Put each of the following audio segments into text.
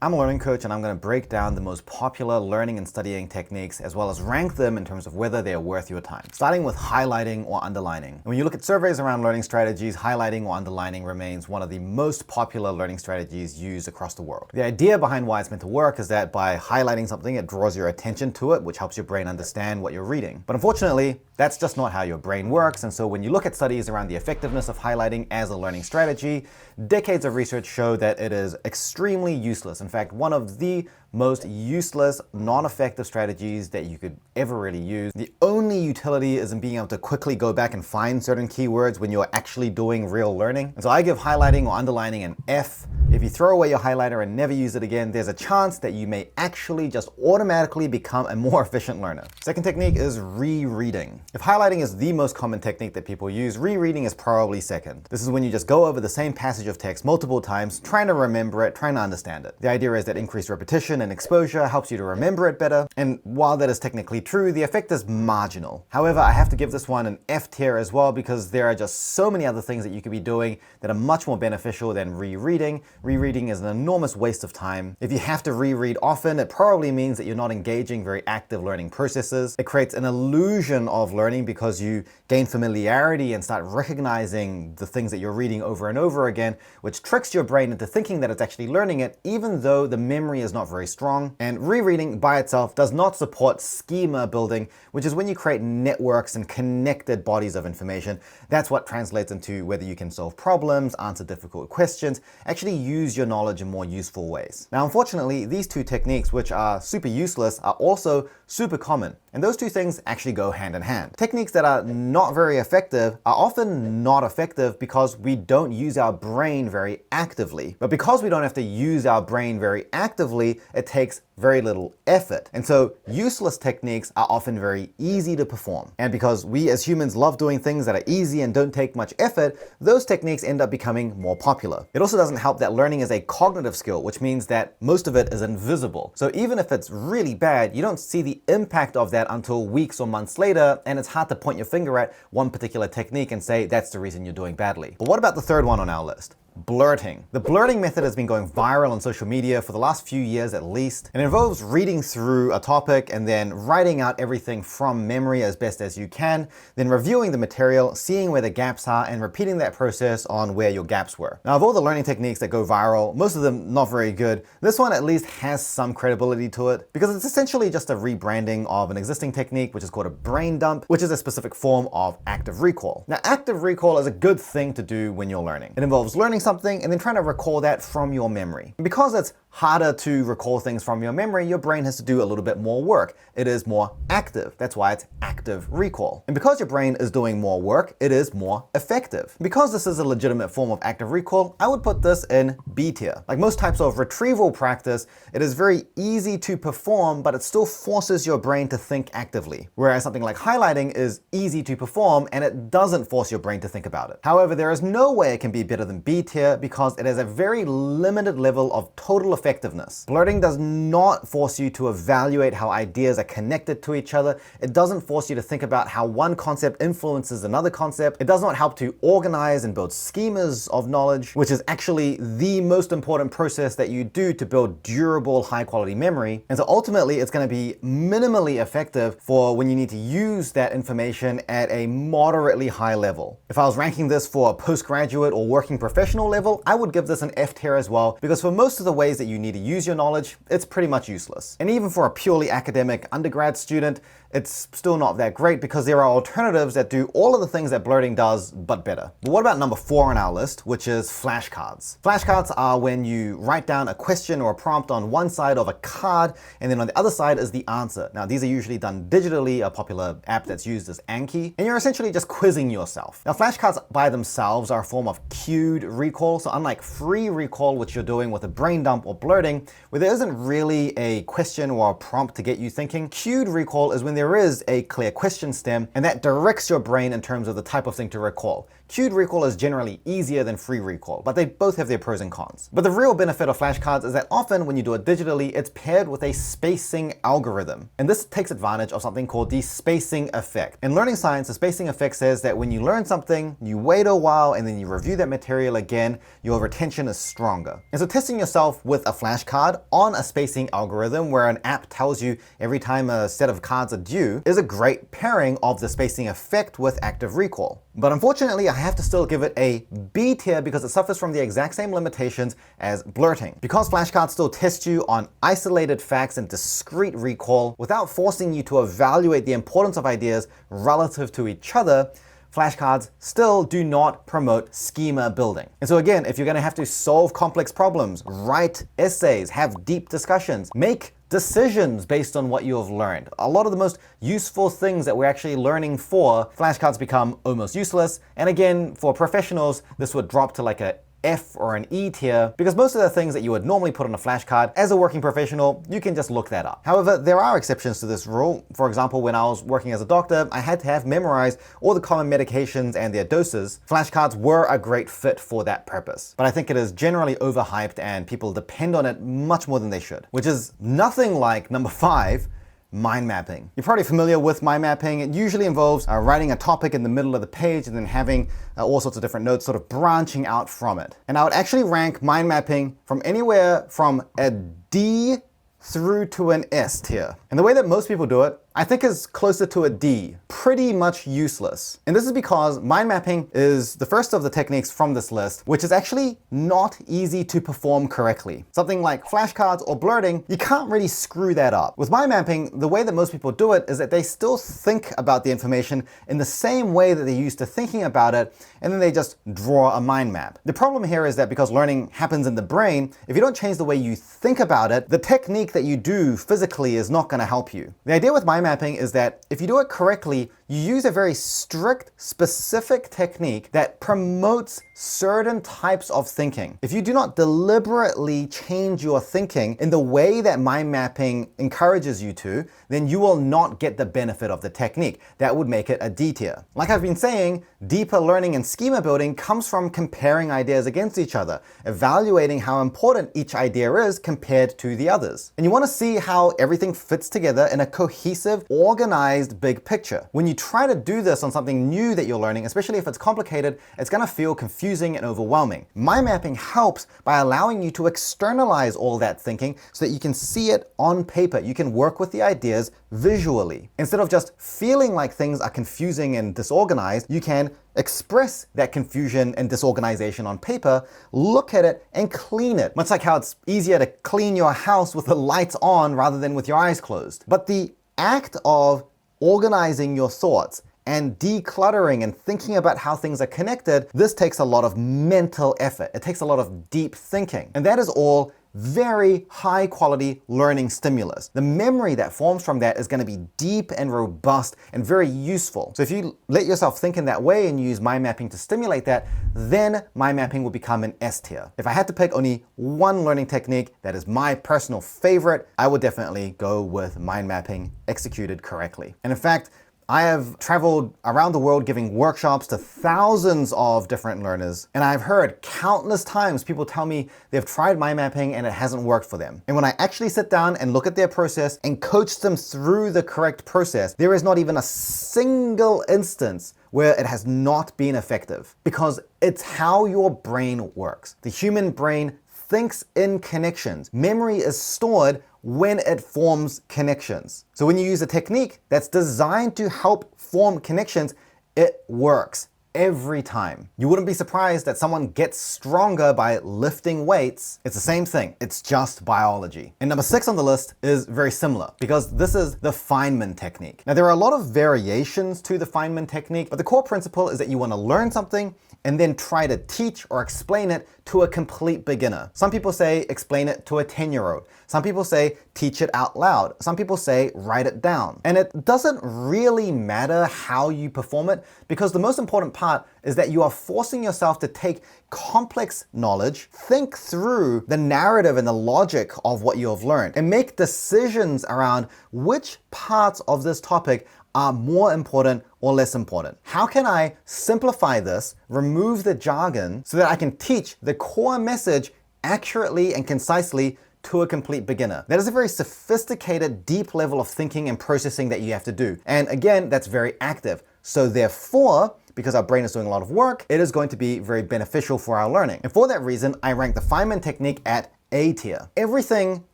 I'm a learning coach and I'm going to break down the most popular learning and studying techniques as well as rank them in terms of whether they're worth your time. Starting with highlighting or underlining. And when you look at surveys around learning strategies, highlighting or underlining remains one of the most popular learning strategies used across the world. The idea behind why it's meant to work is that by highlighting something, it draws your attention to it, which helps your brain understand what you're reading. But unfortunately, that's just not how your brain works. And so when you look at studies around the effectiveness of highlighting as a learning strategy, decades of research show that it is extremely useless. In fact, one of the most useless, non-effective strategies that you could ever really use. The only utility is in being able to quickly go back and find certain keywords when you're actually doing real learning. And so I give highlighting or underlining an F. If you throw away your highlighter and never use it again, there's a chance that you may actually just automatically become a more efficient learner. Second technique is rereading. If highlighting is the most common technique that people use, rereading is probably second. This is when you just go over the same passage of text multiple times, trying to remember it, trying to understand it. The idea is that increased repetition and exposure helps you to remember it better, and while that is technically true, the effect is marginal. However, I have to give this one an F tier as well because there are just so many other things that you could be doing that are much more beneficial than rereading. Rereading is an enormous waste of time. If you have to reread often, it probably means that you're not engaging very active learning processes. It creates an illusion of learning because you gain familiarity and start recognizing the things that you're reading over and over again, which tricks your brain into thinking that it's actually learning it, even though the memory is not very strong. And rereading by itself does not support schema building, which is when you create networks and connected bodies of information. That's what translates into whether you can solve problems, answer difficult questions, actually use your knowledge in more useful ways. Now, unfortunately, these two techniques, which are super useless, are also super common. And those two things actually go hand in hand. Techniques that are not very effective are often not effective because we don't use our brain very actively. But because we don't have to use our brain very actively, it takes very little effort. And so useless techniques are often very easy to perform. And because we as humans love doing things that are easy and don't take much effort, those techniques end up becoming more popular. It also doesn't help that learning is a cognitive skill, which means that most of it is invisible. So even if it's really bad, you don't see the impact of that until weeks or months later, and it's hard to point your finger at one particular technique and say that's the reason you're doing badly. But what about the third one on our list? Blurting. The blurting method has been going viral on social media for the last few years at least, and it involves reading through a topic and then writing out everything from memory as best as you can, then reviewing the material, seeing where the gaps are, and repeating that process on where your gaps were. Now, of all the learning techniques that go viral, most of them not very good, this one at least has some credibility to it because it's essentially just a rebranding of an existing technique, which is called a brain dump, which is a specific form of active recall. Now, active recall is a good thing to do when you're learning. It involves learning something and then trying to recall that from your memory. And because it's harder to recall things from your memory, your brain has to do a little bit more work. It is more active. That's why it's active recall. And because your brain is doing more work, it is more effective. Because this is a legitimate form of active recall, I would put this in B tier. Like most types of retrieval practice, it is very easy to perform, but it still forces your brain to think actively. Whereas something like highlighting is easy to perform and it doesn't force your brain to think about it. However, there is no way it can be better than B tier because it has a very limited level of total effectiveness. Blurting does not force you to evaluate how ideas are connected to each other. It doesn't force you to think about how one concept influences another concept. It does not help to organize and build schemas of knowledge, which is actually the most important process that you do to build durable, high-quality memory. And so ultimately, it's going to be minimally effective for when you need to use that information at a moderately high level. If I was ranking this for a postgraduate or working professional level, I would give this an F tier as well, because for most of the ways that you need to use your knowledge, it's pretty much useless. And even for a purely academic undergrad student, it's still not that great because there are alternatives that do all of the things that blurting does, but better. But what about number 4 on our list, which is flashcards? Flashcards are when you write down a question or a prompt on one side of a card, and then on the other side is the answer. Now, these are usually done digitally. A popular app that's used is Anki, and you're essentially just quizzing yourself. Now, flashcards by themselves are a form of cued recall, so unlike free recall, which you're doing with a brain dump or blurting, where there isn't really a question or a prompt to get you thinking, cued recall is when there is a clear question stem, and that directs your brain in terms of the type of thing to recall. Queued recall is generally easier than free recall, but they both have their pros and cons. But the real benefit of flashcards is that often when you do it digitally, it's paired with a spacing algorithm. And this takes advantage of something called the spacing effect. In learning science, the spacing effect says that when you learn something, you wait a while and then you review that material again, your retention is stronger. And so testing yourself with a flashcard on a spacing algorithm where an app tells you every time a set of cards are due is a great pairing of the spacing effect with active recall. But unfortunately, I have to still give it a B tier because it suffers from the exact same limitations as blurting. Because flashcards still test you on isolated facts and discrete recall without forcing you to evaluate the importance of ideas relative to each other, flashcards still do not promote schema building. And so again, if you're going to have to solve complex problems, write essays, have deep discussions, make decisions based on what you have learned, a lot of the most useful things that we're actually learning for, flashcards become almost useless. And again, for professionals, this would drop to like a F or an E tier, because most of the things that you would normally put on a flashcard as a working professional, you can just look that up. However, there are exceptions to this rule. For example, when I was working as a doctor, I had to have memorized all the common medications and their doses. Flashcards were a great fit for that purpose. But I think it is generally overhyped and people depend on it much more than they should, which is nothing like number 5, mind mapping. You're probably familiar with mind mapping. It usually involves writing a topic in the middle of the page and then having all sorts of different notes sort of branching out from it. And I would actually rank mind mapping from anywhere from a D through to an S tier. And the way that most people do it, I think, is closer to a D. Pretty much useless. And this is because mind mapping is the first of the techniques from this list, which is actually not easy to perform correctly. Something like flashcards or blurting, you can't really screw that up. With mind mapping, the way that most people do it is that they still think about the information in the same way that they're used to thinking about it, and then they just draw a mind map. The problem here is that because learning happens in the brain, if you don't change the way you think about it, the technique that you do physically is not going to help you. The idea with mind mapping is that if you do it correctly, you use a very strict, specific technique that promotes certain types of thinking. If you do not deliberately change your thinking in the way that mind mapping encourages you to, then you will not get the benefit of the technique. That would make it a D tier. Like I've been saying, deeper learning and schema building comes from comparing ideas against each other, evaluating how important each idea is compared to the others. And you want to see how everything fits together in a cohesive, organized big picture. When you try to do this on something new that you're learning, especially if it's complicated, it's going to feel confusing and overwhelming. Mind mapping helps by allowing you to externalize all that thinking so that you can see it on paper. You can work with the ideas visually. Instead of just feeling like things are confusing and disorganized, you can express that confusion and disorganization on paper, look at it, and clean it. Much like how it's easier to clean your house with the lights on rather than with your eyes closed. But the act of organizing your thoughts and decluttering and thinking about how things are connected, this takes a lot of mental effort. It takes a lot of deep thinking. And that is all very high quality learning stimulus. The memory that forms from that is going to be deep and robust and very useful. So if you let yourself think in that way and use mind mapping to stimulate that, then mind mapping will become an S tier. If I had to pick only one learning technique that is my personal favorite, I would definitely go with mind mapping executed correctly. And in fact, I have traveled around the world giving workshops to thousands of different learners, and I've heard countless times people tell me they've tried mind mapping and it hasn't worked for them. And when I actually sit down and look at their process and coach them through the correct process, there is not even a single instance where it has not been effective, because it's how your brain works. The human brain thinks in connections. Memory is stored when it forms connections. So when you use a technique that's designed to help form connections, it works every time. You wouldn't be surprised that someone gets stronger by lifting weights. It's the same thing. It's just biology. And number 6 on the list is very similar, because this is the Feynman technique. Now, there are a lot of variations to the Feynman technique, but the core principle is that you want to learn something and then try to teach or explain it to a complete beginner. Some people say explain it to a 10-year-old. Some people say teach it out loud. Some people say write it down. And it doesn't really matter how you perform it, because the most important part is that you are forcing yourself to take complex knowledge, think through the narrative and the logic of what you have learned, and make decisions around which parts of this topic are more important or less important? How can I simplify this, remove the jargon, so that I can teach the core message accurately and concisely to a complete beginner? That is a very sophisticated, deep level of thinking and processing that you have to do. And again, that's very active. So therefore, because our brain is doing a lot of work, it is going to be very beneficial for our learning. And for that reason, I rank the Feynman technique at A tier. Everything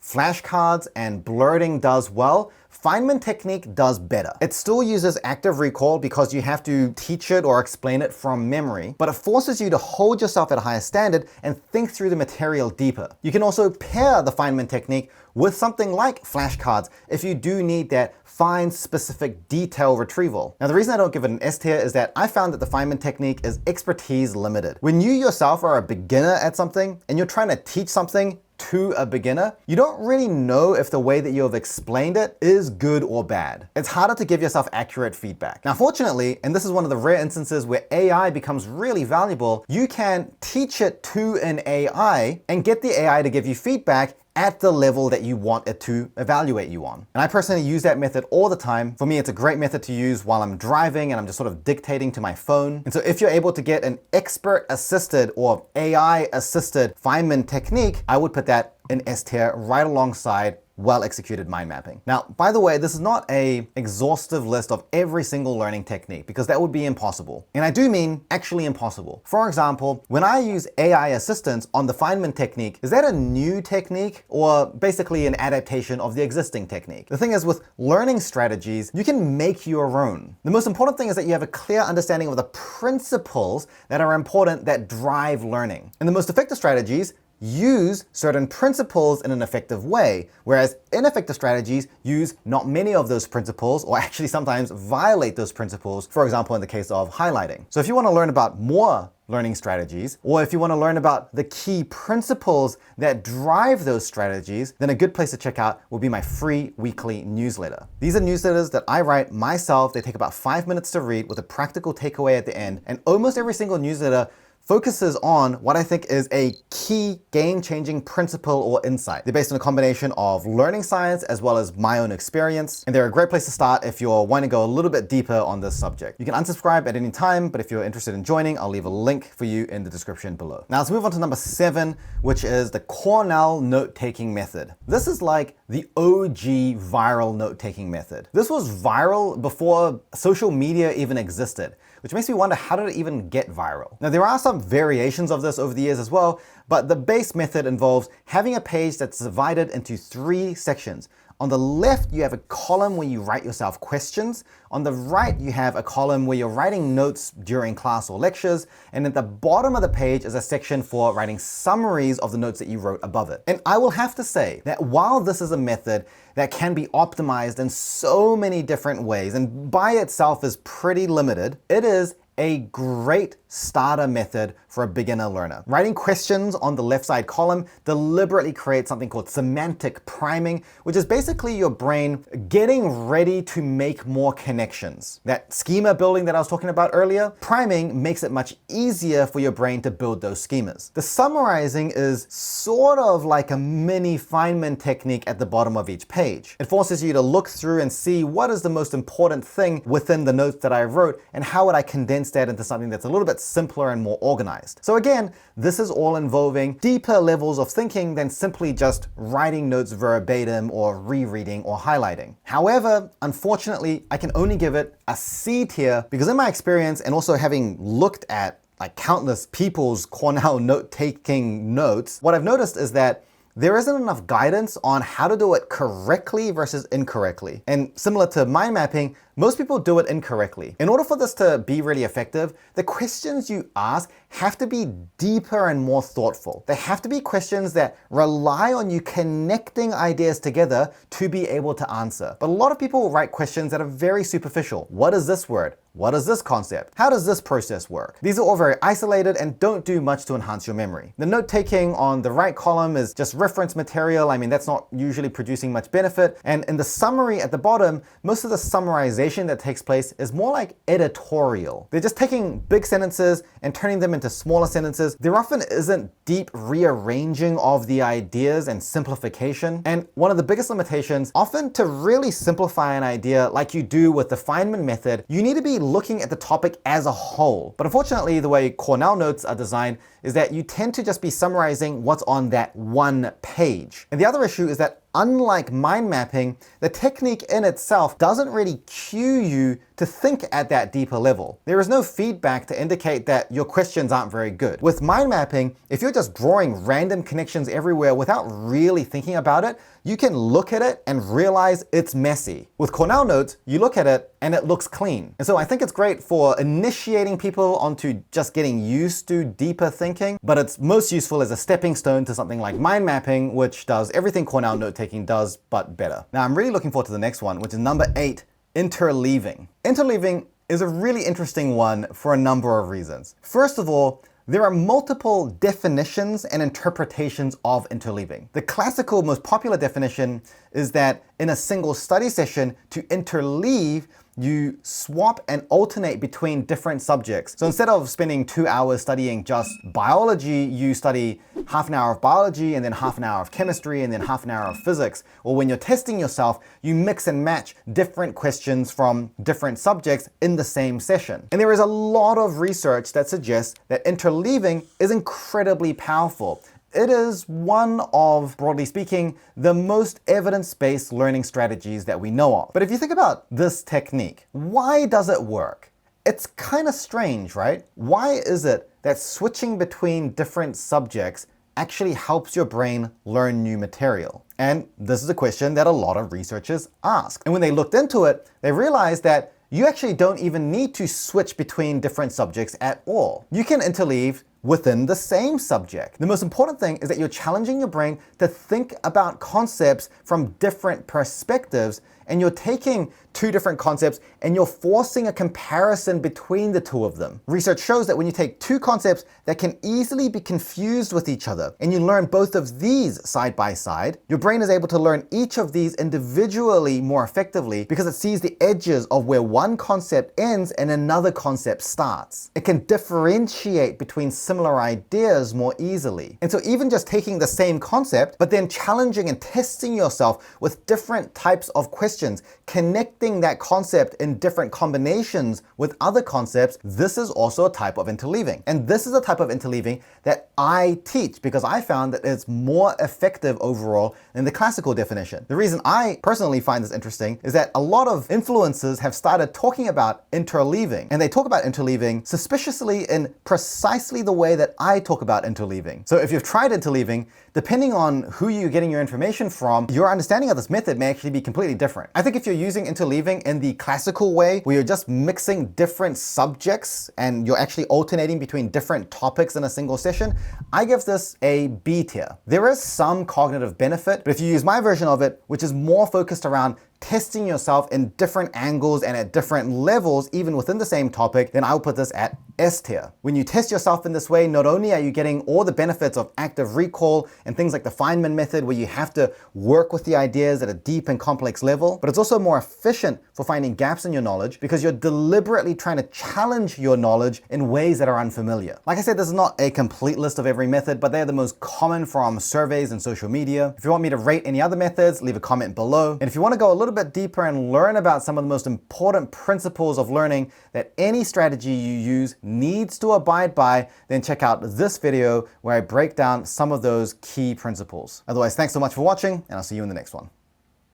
flashcards and blurting does well, Feynman technique does better. It still uses active recall because you have to teach it or explain it from memory, but it forces you to hold yourself at a higher standard and think through the material deeper. You can also pair the Feynman technique with something like flashcards if you do need that fine, specific detail retrieval. Now, the reason I don't give it an S tier is that I found that the Feynman technique is expertise limited. When you yourself are a beginner at something and you're trying to teach something to a beginner, you don't really know if the way that you have explained it is good or bad. It's harder to give yourself accurate feedback. Now, fortunately, and this is one of the rare instances where AI becomes really valuable, you can teach it to an AI and get the AI to give you feedback at the level that you want it to evaluate you on. And I personally use that method all the time. For me, it's a great method to use while I'm driving and I'm just sort of dictating to my phone. And so if you're able to get an expert assisted or AI assisted Feynman technique, I would put that in S tier right alongside well-executed mind mapping. Now, by the way, this is not an exhaustive list of every single learning technique because that would be impossible. And I do mean actually impossible. For example, when I use AI assistance on the Feynman technique, is that a new technique or basically an adaptation of the existing technique? The thing is, with learning strategies, you can make your own. The most important thing is that you have a clear understanding of the principles that are important that drive learning. And the most effective strategies use certain principles in an effective way, whereas ineffective strategies use not many of those principles or actually sometimes violate those principles, for example, in the case of highlighting. So if you want to learn about more learning strategies, or if you want to learn about the key principles that drive those strategies, then a good place to check out will be my free weekly newsletter. These are newsletters that I write myself. They take about 5 minutes to read with a practical takeaway at the end, and almost every single newsletter focuses on what I think is a key game-changing principle or insight. They're based on a combination of learning science as well as my own experience, and they're a great place to start if you're wanting to go a little bit deeper on this subject. You can unsubscribe at any time, but if you're interested in joining, I'll leave a link for you in the description below. Now let's move on to number 7, which is the Cornell note-taking method. This is like the OG viral note-taking method. This was viral before social media even existed, which makes me wonder, how did it even get viral? Now, there are some variations of this over the years as well, but the base method involves having a page that's divided into 3 sections. On the left, you have a column where you write yourself questions. On the right, you have a column where you're writing notes during class or lectures. And at the bottom of the page is a section for writing summaries of the notes that you wrote above it. And I will have to say that while this is a method that can be optimized in so many different ways and by itself is pretty limited, it is a great starter method for a beginner learner. Writing questions on the left side column deliberately creates something called semantic priming, which is basically your brain getting ready to make more connections. That schema building that I was talking about earlier, priming makes it much easier for your brain to build those schemas. The summarizing is sort of like a mini Feynman technique at the bottom of each page. It forces you to look through and see what is the most important thing within the notes that I wrote and how would I condense that into something that's a little bit simpler and more organized. So again, this is all involving deeper levels of thinking than simply just writing notes verbatim or rereading or highlighting. However, unfortunately, I can only give it a C tier because in my experience and also having looked at like countless people's Cornell note-taking notes, what I've noticed is that there isn't enough guidance on how to do it correctly versus incorrectly. And similar to mind mapping, most people do it incorrectly. In order for this to be really effective, the questions you ask have to be deeper and more thoughtful. They have to be questions that rely on you connecting ideas together to be able to answer. But a lot of people write questions that are very superficial. What is this word? What is this concept? How does this process work? These are all very isolated and don't do much to enhance your memory. The note taking on the right column is just reference material. I mean, that's not usually producing much benefit. And in the summary at the bottom, most of the summarization summarization that takes place is more like editorial. They're just taking big sentences and turning them into smaller sentences. There often isn't deep rearranging of the ideas and simplification. And one of the biggest limitations, often to really simplify an idea like you do with the Feynman method, you need to be looking at the topic as a whole. But unfortunately, the way Cornell notes are designed is that you tend to just be summarizing what's on that one page. And the other issue is that unlike mind mapping, the technique in itself doesn't really cue you to think at that deeper level. There is no feedback to indicate that your questions aren't very good. With mind mapping, if you're just drawing random connections everywhere without really thinking about it, you can look at it and realize it's messy. With Cornell notes, you look at it and it looks clean. And so I think it's great for initiating people onto just getting used to deeper thinking, but it's most useful as a stepping stone to something like mind mapping, which does everything Cornell note-taking does, but better. Now I'm really looking forward to the next one, which is number 8, interleaving. Interleaving is a really interesting one for a number of reasons. First of all, there are multiple definitions and interpretations of interleaving. The classical, most popular definition is that in a single study session, to interleave, you swap and alternate between different subjects. So instead of spending 2 hours studying just biology, you study half an hour of biology and then half an hour of chemistry and then half an hour of physics. Or when you're testing yourself, you mix and match different questions from different subjects in the same session. And there is a lot of research that suggests that interleaving is incredibly powerful. It is one of, broadly speaking, the most evidence-based learning strategies that we know of. But if you think about this technique, why does it work? It's kind of strange, right? Why is it that switching between different subjects actually helps your brain learn new material? And this is a question that a lot of researchers ask. And when they looked into it, they realized that you actually don't even need to switch between different subjects at all. You can interleave within the same subject. The most important thing is that you're challenging your brain to think about concepts from different perspectives, and you're taking two different concepts and you're forcing a comparison between the two of them. Research shows that when you take two concepts that can easily be confused with each other and you learn both of these side by side, your brain is able to learn each of these individually more effectively because it sees the edges of where one concept ends and another concept starts. It can differentiate between similar ideas more easily. And so even just taking the same concept, but then challenging and testing yourself with different types of questions, connecting that concept in different combinations with other concepts, this is also a type of interleaving. And this is a type of interleaving that I teach because I found that it's more effective overall than the classical definition. The reason I personally find this interesting is that a lot of influencers have started talking about interleaving, and they talk about interleaving suspiciously in precisely the way that I talk about interleaving. So if you've tried interleaving, depending on who you're getting your information from, your understanding of this method may actually be completely different. I think if you're using interleaving in the classical way, where you're just mixing different subjects and you're actually alternating between different topics in a single session, I give this a B tier. There is some cognitive benefit, but if you use my version of it, which is more focused around testing yourself in different angles and at different levels, even within the same topic, then I'll put this at S tier. When you test yourself in this way, not only are you getting all the benefits of active recall and things like the Feynman method where you have to work with the ideas at a deep and complex level, but it's also more efficient for finding gaps in your knowledge because you're deliberately trying to challenge your knowledge in ways that are unfamiliar. Like I said, this is not a complete list of every method, but they're the most common from surveys and social media. If you want me to rate any other methods, leave a comment below. And if you want to go a little bit deeper and learn about some of the most important principles of learning that any strategy you use needs to abide by, then check out this video where I break down some of those key principles. Otherwise, thanks so much for watching, and I'll see you in the next one.